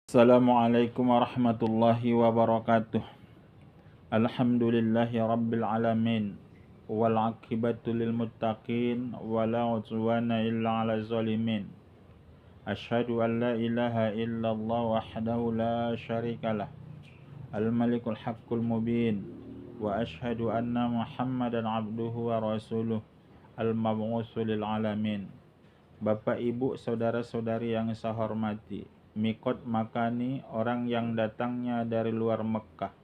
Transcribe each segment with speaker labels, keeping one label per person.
Speaker 1: Assalamualaikum warahmatullahi wabarakatuh. Alhamdulillahi rabbil alamin. Wal aqibatu lil muttaqin wala udwana illa 'alal zalimin. Asyhadu an la ilaha illallah wahdahu la syarikalah. Al malikul haqqul mubin. Wa asyhadu anna Muhammadan abduhu wa rasuluh. Al mab'utsu lil alamin. Bapak, Ibu, saudara-saudari yang saya hormati, mikot makani orang yang datangnya dari luar Mekah.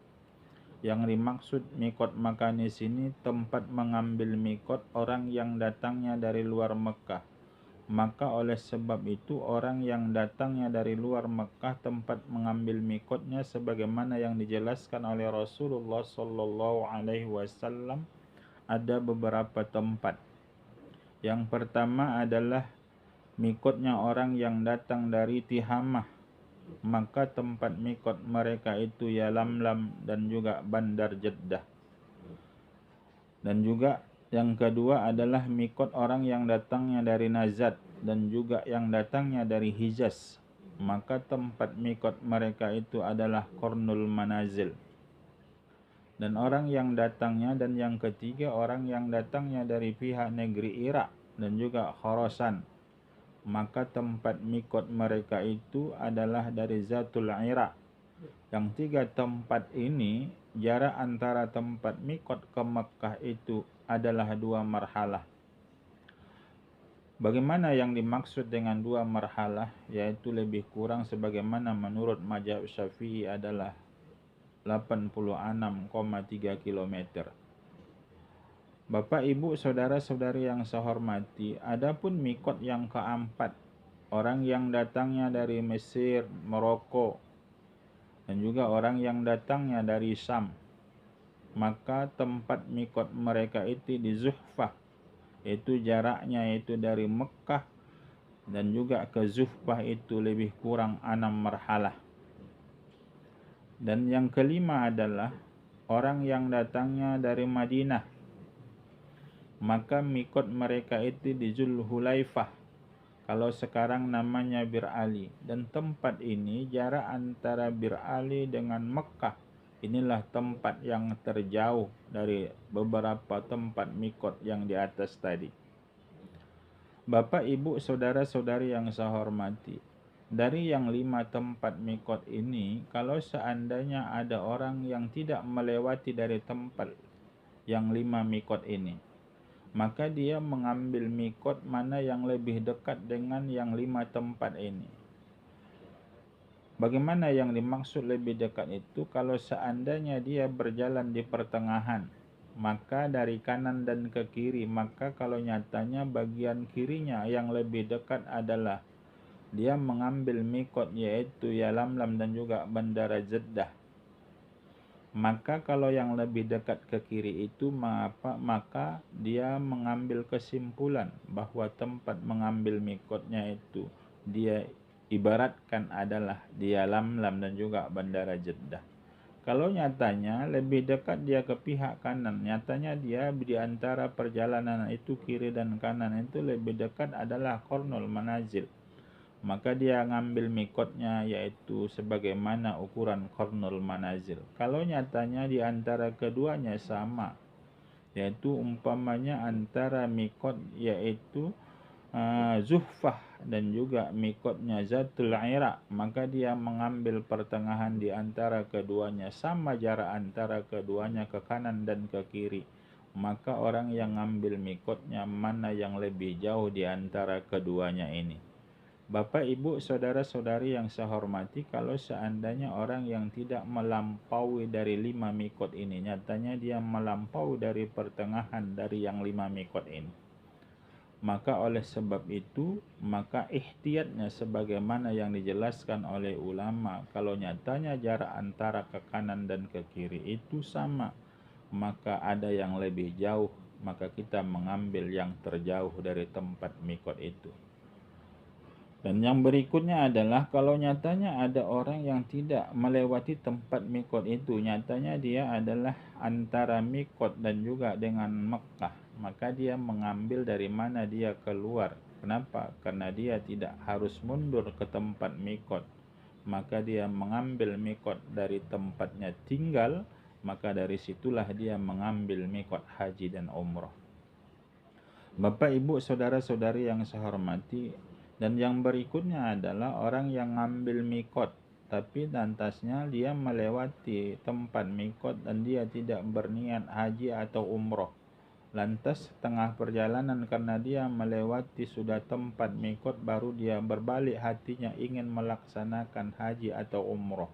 Speaker 1: Yang dimaksud mikot makani sini tempat mengambil mikot orang yang datangnya dari luar Mekah. Maka oleh sebab itu orang yang datangnya dari luar Mekah tempat mengambil mikotnya sebagaimana yang dijelaskan oleh Rasulullah Sallallahu Alaihi Wasallam ada beberapa tempat. Yang pertama adalah mikotnya orang yang datang dari Tihamah, maka tempat mikot mereka itu Yalamlam dan juga Bandar Jeddah. Dan juga yang kedua adalah mikot orang yang datangnya dari Nazad dan juga yang datangnya dari Hijaz, maka tempat mikot mereka itu adalah Qarnul Manazil. Dan orang yang datangnya, dan yang ketiga orang yang datangnya dari pihak negeri Irak dan juga Khorasan, maka tempat mikot mereka itu adalah dari Zatul Iraq. Yang tiga tempat ini jarak antara tempat mikot ke Mekah itu adalah 2 marhalah. Bagaimana yang dimaksud dengan 2 marhalah? Yaitu lebih kurang sebagaimana menurut mazhab Syafi'i adalah 86,3 km. Bapak, Ibu, saudara-saudari yang saya hormati, adapun mikot yang keempat, orang yang datangnya dari Mesir, Maroko, dan juga orang yang datangnya dari Syam, maka tempat mikot mereka itu di Zuhfah, itu jaraknya itu dari Mekah dan juga ke Zuhfah itu lebih kurang 6 marhalah. Dan yang kelima adalah orang yang datangnya dari Madinah, maka mikot mereka itu di Zulhulaifah, kalau sekarang namanya Bir Ali. Dan tempat ini jarak antara Bir Ali dengan Mekah, inilah tempat yang terjauh dari beberapa tempat mikot yang di atas tadi. Bapak, Ibu, saudara-saudari yang saya hormati, dari yang 5 tempat mikot ini, kalau seandainya ada orang yang tidak melewati dari tempat yang 5 mikot ini, maka dia mengambil mikot mana yang lebih dekat dengan yang 5 tempat ini. Bagaimana yang dimaksud lebih dekat itu? Kalau seandainya dia berjalan di pertengahan, maka dari kanan dan ke kiri, maka kalau nyatanya bagian kirinya yang lebih dekat adalah dia mengambil mikot yaitu Yalamlam dan juga Bandara Jeddah. Maka kalau yang lebih dekat ke kiri itu maka dia mengambil kesimpulan bahwa tempat mengambil mikotnya itu dia ibaratkan adalah di Yalamlam dan juga Bandara Jeddah. Kalau nyatanya lebih dekat dia ke pihak kanan, nyatanya dia di antara perjalanan itu kiri dan kanan itu lebih dekat adalah Qarnul Manazil, maka dia ngambil mikotnya yaitu sebagaimana ukuran Qarnul Manazil. Kalau nyatanya di antara keduanya sama, yaitu umpamanya antara mikot yaitu Zuhfah dan juga mikotnya Zatul Iraq, maka dia mengambil pertengahan di antara keduanya, sama jarak antara keduanya ke kanan dan ke kiri, maka orang yang ngambil mikotnya mana yang lebih jauh di antara keduanya ini. Bapak, Ibu, saudara-saudari yang saya hormati, kalau seandainya orang yang tidak melampaui dari 5 mikot ini, nyatanya dia melampaui dari pertengahan dari yang 5 mikot ini, maka oleh sebab itu, maka ihtiyatnya sebagaimana yang dijelaskan oleh ulama, kalau nyatanya jarak antara ke kanan dan ke kiri itu sama, maka ada yang lebih jauh, maka kita mengambil yang terjauh dari tempat mikot itu. Dan yang berikutnya adalah kalau nyatanya ada orang yang tidak melewati tempat mikot itu, nyatanya dia adalah antara mikot dan juga dengan Mekah, maka dia mengambil dari mana dia keluar. Kenapa? Karena dia tidak harus mundur ke tempat mikot, maka dia mengambil mikot dari tempatnya tinggal, maka dari situlah dia mengambil mikot haji dan umrah. Bapak, Ibu, saudara-saudari yang saya hormati, dan yang berikutnya adalah orang yang ngambil mikot tapi lantasnya dia melewati tempat mikot dan dia tidak berniat haji atau umroh. Lantas setengah perjalanan karena dia melewati sudah tempat mikot baru dia berbalik hatinya ingin melaksanakan haji atau umroh.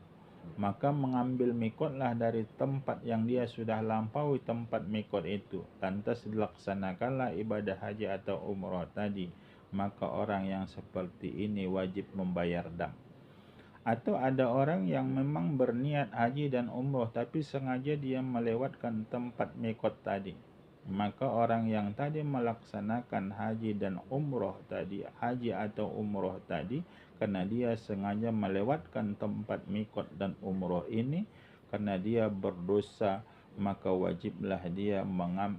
Speaker 1: Maka mengambil mikotlah dari tempat yang dia sudah lampaui tempat mikot itu. Lantas dilaksanakanlah ibadah haji atau umroh tadi. Maka orang yang seperti ini wajib membayar dam. Atau ada orang yang memang berniat haji dan umroh tapi sengaja dia melewatkan tempat mikot tadi. Maka orang yang tadi melaksanakan haji dan umroh tadi, haji atau umroh tadi, karena dia sengaja melewatkan tempat mikot dan umroh ini, karena dia berdosa, maka wajiblah dia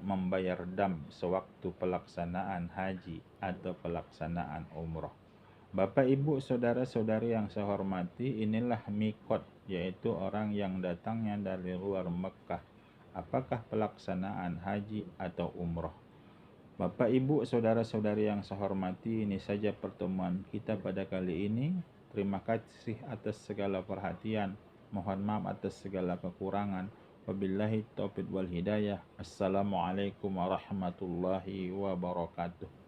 Speaker 1: membayar dam sewaktu pelaksanaan haji atau pelaksanaan umroh. Bapak, Ibu, saudara-saudari yang saya hormati, inilah mikot, yaitu orang yang datangnya dari luar Mekah. Apakah pelaksanaan haji atau umroh? Bapak, Ibu, saudara-saudari yang saya hormati, ini saja pertemuan kita pada kali ini. Terima kasih atas segala perhatian. Mohon maaf atas segala kekurangan. Wabillahi taufiq wal hidayah. Assalamualaikum warahmatullahi wabarakatuh.